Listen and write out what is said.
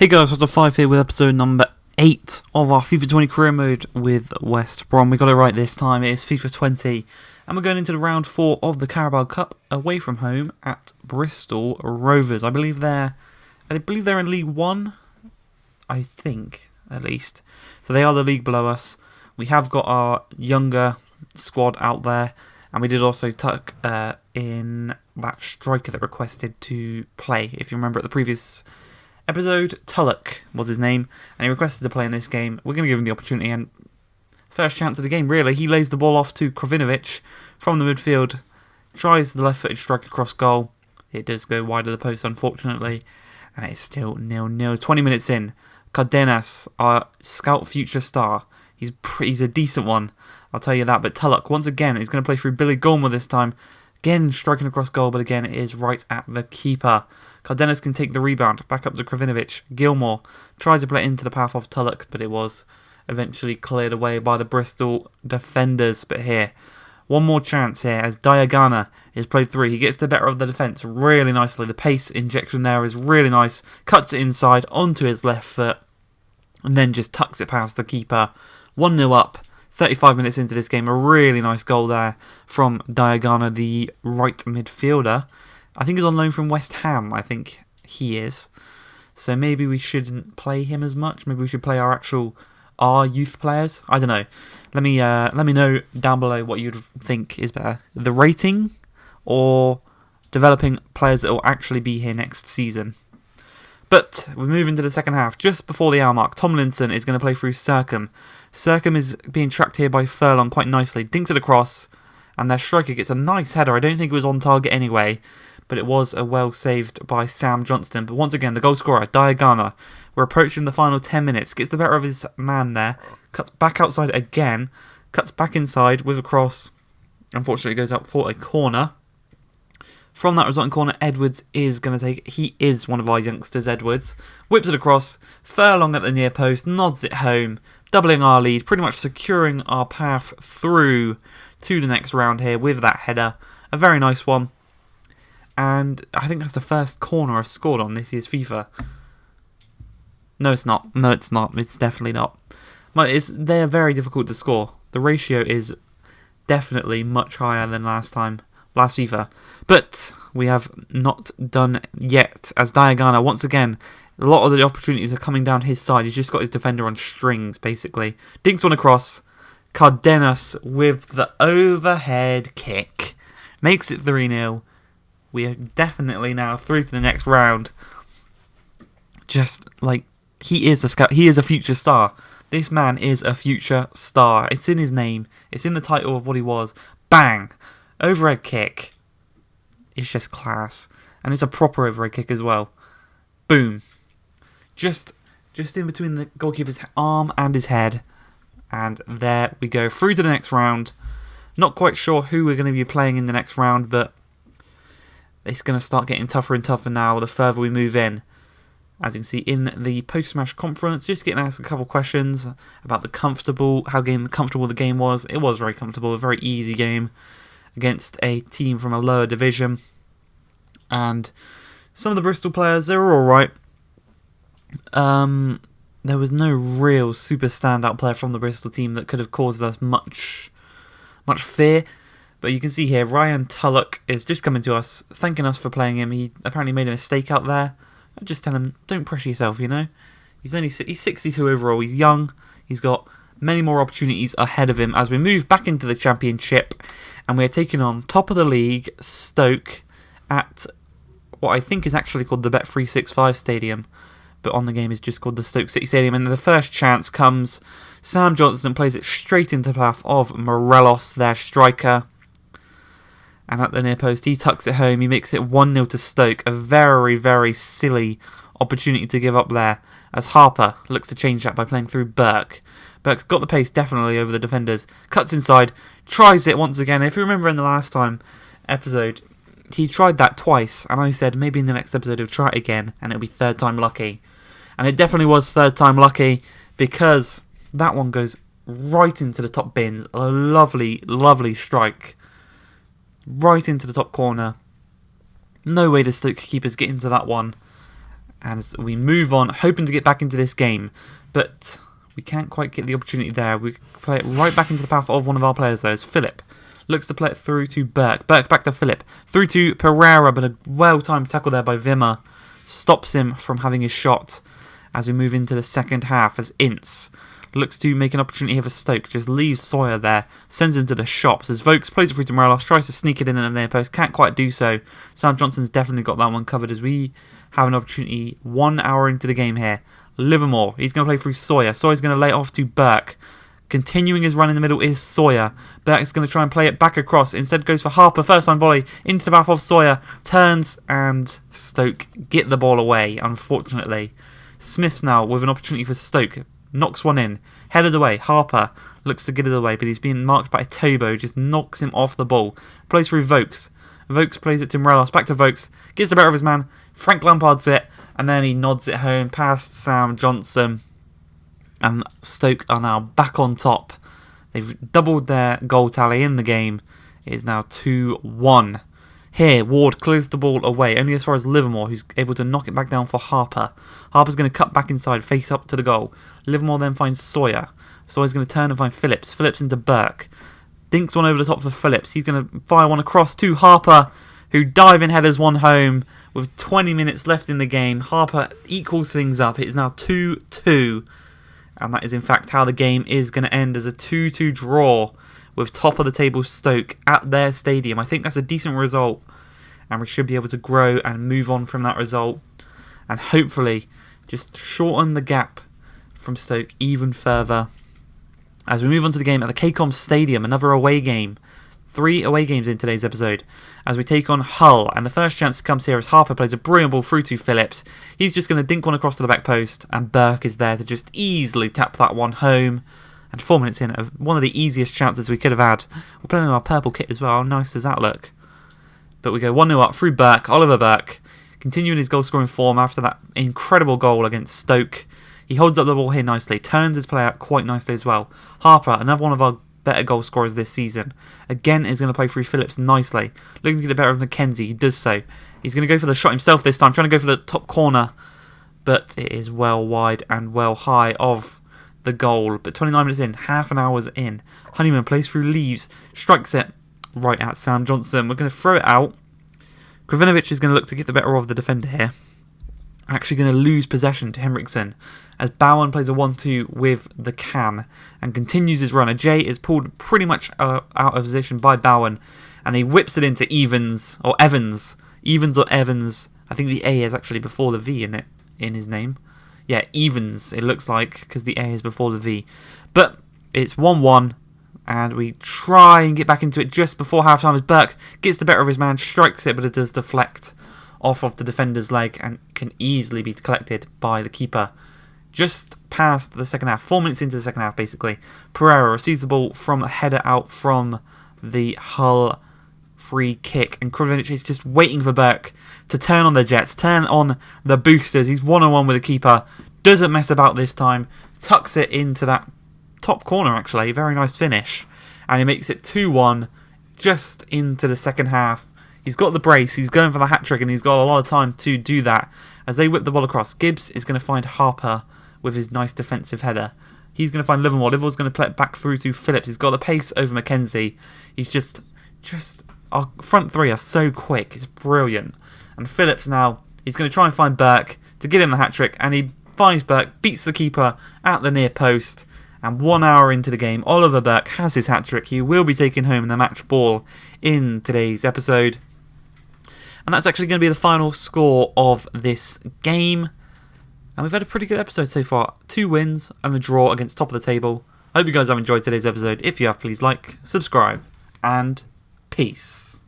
Hey guys, What's 5 here with episode number 8 of our FIFA 20 career mode with West Brom. We got it right this time. It is FIFA 20 and we're going into the round 4 of the Carabao Cup away from home at Bristol Rovers. I believe they're in League 1, I think, at least. So they are the league below us. We have got our younger squad out there, and we did also tuck in that striker that requested to play. If you remember at the previous episode, Tulloch was his name, and he requested to play in this game. We're going to give him the opportunity, and first chance of the game, really. He lays the ball off to Krovinovic from the midfield, tries the left-footed strike across goal. It does go wide of the post, unfortunately, and it's still 0-0. 20 minutes in, Cardenas, our scout future star, he's a decent one, I'll tell you that, but Tulloch, once again, is going to play through Billy Gilmore this time. Again, striking across goal, but again, it is right at the keeper. Cardenas can take the rebound, back up to Krovinovic. Gilmore tries to play into the path of Tulloch, but it was eventually cleared away by the Bristol defenders. But here, one more chance here as Diagana is played through. He gets the better of the defence really nicely. The pace injection there is really nice. Cuts it inside onto his left foot, and then just tucks it past the keeper. 1-0 up. 35 minutes into this game, a really nice goal there from Diagana, the right midfielder. I think he's on loan from West Ham, I think he is. So maybe we shouldn't play him as much. Maybe we should play our youth players. I don't know. Let me know down below what you'd think is better. The rating or developing players that will actually be here next season. But we move into the second half. Just before the hour mark, Tomlinson is going to play through Circum. Circum is being tracked here by Furlong quite nicely. Dinks it across, and their striker gets a nice header. I don't think it was on target anyway, but it was a well saved by Sam Johnston. But once again, the goal scorer, Diagana, we're approaching the final 10 minutes. Gets the better of his man there. Cuts back outside again. Cuts back inside with a cross. Unfortunately, it goes out for a corner. From that resulting corner, Edwards is going to take it. He is one of our youngsters, Edwards. Whips it across. Furlong at the near post. Nods it home. Doubling our lead. Pretty much securing our path through to the next round here with that header. A very nice one. And I think that's the first corner I've scored on this year's FIFA. No, it's not. No, it's not. It's definitely not. They're very difficult to score. The ratio is definitely much higher than last FIFA. But we have not done yet, as Diagana, once again, a lot of the opportunities are coming down his side. He's just got his defender on strings, basically. Dinks one across. Cardenas with the overhead kick. Makes it 3-0. We are definitely now through to the next round. Just like, he is a scout. He is a future star. This man is a future star. It's in his name. It's in the title of what he was. Bang! Overhead kick. It's just class. And it's a proper overhead kick as well. Boom. Just in between the goalkeeper's arm and his head. And there we go. Through to the next round. Not quite sure who we're going to be playing in the next round, but it's going to start getting tougher and tougher now the further we move in. As you can see in the post-match conference, just getting asked a couple of questions about how comfortable the game was. It was very comfortable, a very easy game against a team from a lower division. And some of the Bristol players, they were alright. There was no real super standout player from the Bristol team that could have caused us much fear. But you can see here, Ryan Tulloch is just coming to us, thanking us for playing him. He apparently made a mistake out there. I just tell him, don't pressure yourself, you know. He's 62 overall, he's young, he's got many more opportunities ahead of him as we move back into the Championship. And we're taking on top of the league, Stoke, at what I think is actually called the Bet365 Stadium. But on the game is just called the Stoke City Stadium. And the first chance comes. Sam Johnston plays it straight into the path of Morelos, their striker. And at the near post, he tucks it home. He makes it 1-0 to Stoke. A very, very silly opportunity to give up there, as Harper looks to change that by playing through Burke. Burke's got the pace definitely over the defenders. Cuts inside, tries it once again. If you remember in the last time episode, he tried that twice, and I said maybe in the next episode he'll try it again, and it'll be third time lucky. And it definitely was third time lucky, because that one goes right into the top bins. A lovely, lovely strike. Right into the top corner. No way the Stoke keepers get into that one. as we move on, hoping to get back into this game, but we can't quite get the opportunity there. We play it right back into the path of one of our players though, as Philip looks to play it through to Burke. Burke back to Philip, through to Pereira, but a well-timed tackle there by Wimmer stops him from having his shot as we move into the second half, as Ince looks to make an opportunity here for Stoke, just leaves Sawyer there, sends him to the shops as Vokes plays it through to Morelos, tries to sneak it in at the near post, can't quite do so. Sam Johnson's definitely got that one covered as we have an opportunity 1 hour into the game here. Livermore, he's going to play through Sawyer. Sawyer's going to lay it off to Burke. Continuing his run in the middle is Sawyer. Burke's going to try and play it back across. Instead goes for Harper. First time volley into the path of Sawyer. Turns and Stoke get the ball away, unfortunately. Smith's now with an opportunity for Stoke. Knocks one in. Headed away. Harper looks to get it away, but he's being marked by Tobo. Just knocks him off the ball. Plays through Vokes. Vokes plays it to Morelos. Back to Vokes. Gets the better of his man. Frank Lampard's it. And then he nods it home past Sam Johnson. And Stoke are now back on top. They've doubled their goal tally in the game. It is now 2-1. Here, Ward clears the ball away, only as far as Livermore, who's able to knock it back down for Harper. Harper's going to cut back inside, face up to the goal. Livermore then finds Sawyer. Sawyer's going to turn and find Phillips. Phillips into Burke. Dinks one over the top for Phillips. He's going to fire one across to Harper, who diving headers one home with 20 minutes left in the game. Harper equals things up. It is now 2-2. And that is in fact how the game is going to end, as a 2-2 draw with top of the table Stoke at their stadium. I think that's a decent result, and we should be able to grow and move on from that result, and hopefully just shorten the gap from Stoke even further. As we move on to the game at the KCOM Stadium, another away game. 3 away games in today's episode as we take on Hull, and the first chance comes here as Harper plays a brilliant ball through to Phillips. He's just going to dink one across to the back post, and Burke is there to just easily tap that one home. And 4 minutes in, one of the easiest chances we could have had. We're playing in our purple kit as well. How nice does that look? But we go 1-0 up through Burke, Oliver Burke, continuing his goal scoring form after that incredible goal against Stoke. He holds up the ball here nicely, turns his play out quite nicely as well. Harper, another one of our better goal scorers this season, again is going to play through Phillips nicely, looking to get the better of McKenzie. He does so. He's going to go for the shot himself this time, trying to go for the top corner, but it is well wide and well high of the goal. But 29 minutes in, half an hour's in, Honeyman plays through Leaves, strikes it right at Sam Johnson. We're going to throw it out. Kravinovic is going to look to get the better of the defender here. Actually going to lose possession to Henriksen as Bowen plays a 1-2 with the cam and continues his run. Jay is pulled pretty much out of position by Bowen, and he whips it into Evans or Evans. Evans or Evans. I think the A is actually before the V in his name. Yeah, Evans it looks like, because the A is before the V. But it's 1-1, and we try and get back into it just before half-time as Burke gets the better of his man, strikes it, but it does deflect off of the defender's leg and can easily be collected by the keeper. Just past the second half, 4 minutes into the second half basically, Pereira receives the ball from a header out from the Hull free kick, and Kravinovic is just waiting for Burke to turn on the Jets, turn on the boosters. He's 1-on-1 with the keeper, doesn't mess about this time, tucks it into that top corner actually, very nice finish, and he makes it 2-1 just into the second half. He's got the brace, he's going for the hat-trick, and he's got a lot of time to do that. As they whip the ball across, Gibbs is going to find Harper with his nice defensive header. He's going to find Livermore. Livermore's going to play it back through to Phillips. He's got the pace over McKenzie. He's just our front three are so quick. It's brilliant. And Phillips now, he's going to try and find Burke to get him the hat-trick, and he finds Burke, beats the keeper at the near post. And 1 hour into the game, Oliver Burke has his hat-trick. He will be taking home the match ball in today's episode. And that's actually going to be the final score of this game. And we've had a pretty good episode so far. 2 wins and a draw against top of the table. I hope you guys have enjoyed today's episode. If you have, please like, subscribe, and peace.